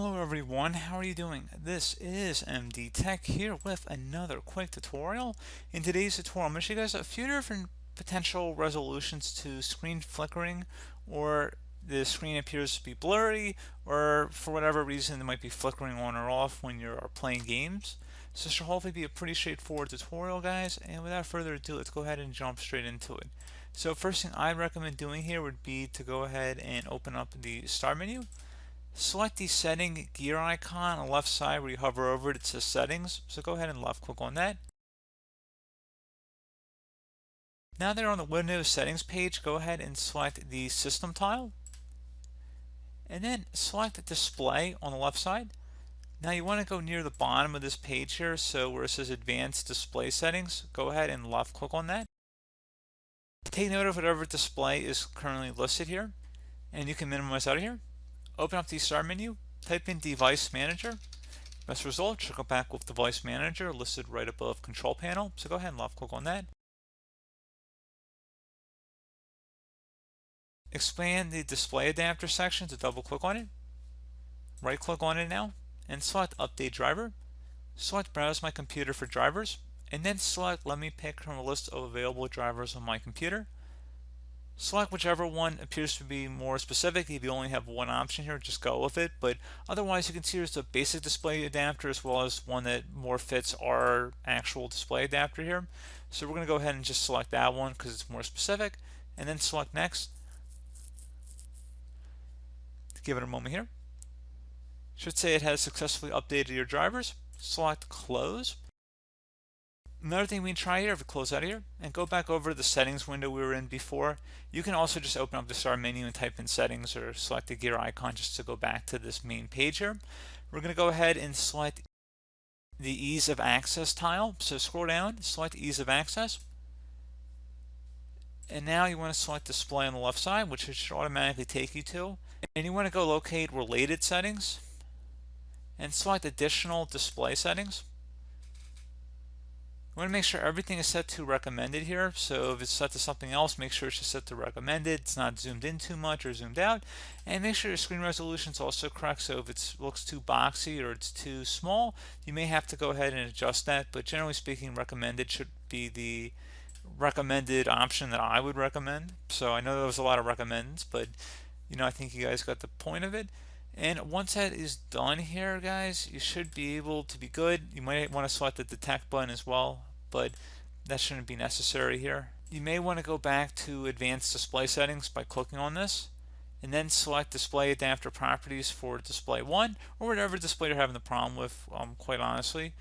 Hello everyone, how are you doing? This is MD Tech here with another quick tutorial. In today's tutorial, I'm going to show you guys a few different potential resolutions to screen flickering, or the screen appears to be blurry, or for whatever reason it might be flickering on or off when you're playing games. So this should hopefully be a pretty straightforward tutorial, guys, and without further ado, let's go ahead and jump straight into it. So first thing I'd recommend doing here would be to go ahead and open up the Start menu. Select the setting gear icon on the left side where you hover over it, it says settings. So go ahead and left click on that. Now that you're on the Windows settings page, go ahead and select the system tile. And then select display on the left side. Now you want to go near the bottom of this page here, so where it says advanced display settings, go ahead and left click on that. Take note of whatever display is currently listed here, and you can minimize out of here. Open up the Start menu, type in Device Manager. Best result should come back with Device Manager listed right above Control Panel. So go ahead and left click on that. Expand the display adapter section to double click on it. Right click on it now and select Update Driver. Select Browse My Computer for drivers, and then select Let me pick from a list of available drivers on my computer. Select whichever one appears to be more specific. If you only have one option here, just go with it. But otherwise, you can see there's a basic display adapter as well as one that more fits our actual display adapter here. So we're going to go ahead and just select that one because it's more specific, and then select Next. Give it a moment here. Should say it has successfully updated your drivers. Select Close. Another thing we can try here, if we close out of here and go back over to the settings window we were in before, you can also just open up the Start menu and type in settings or select the gear icon just to go back to this main page here. We're going to go ahead and select the ease of access tile. So scroll down, select ease of access. And now you want to select display on the left side, which it should automatically take you to. And you want to go locate related settings and select additional display settings. We want to make sure everything is set to recommended here. So if it's set to something else, make sure it's just set to recommended. It's not zoomed in too much or zoomed out. And make sure your screen resolution is also correct. So if it looks too boxy or it's too small, you may have to go ahead and adjust that. But generally speaking, recommended should be the recommended option that I would recommend. So I know there was a lot of recommends, but I think you guys got the point of it. And once that is done here, guys, you should be able to be good. You might want to select the detect button as well, but that shouldn't be necessary here. You may want to go back to advanced display settings by clicking on this and then select display adapter properties for display 1 or whatever display you're having the problem with, quite honestly.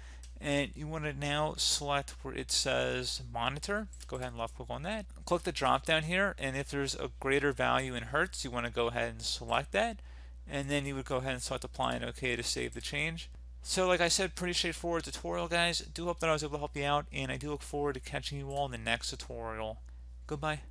And you want to now select where it says monitor. Go ahead and left click on that. Click the drop down here, and if there's a greater value in hertz, you want to go ahead and select that. And then you would go ahead and select apply and OK to save the change. So like I said, pretty straightforward tutorial, guys. Do hope that I was able to help you out, and I do look forward to catching you all in the next tutorial. Goodbye.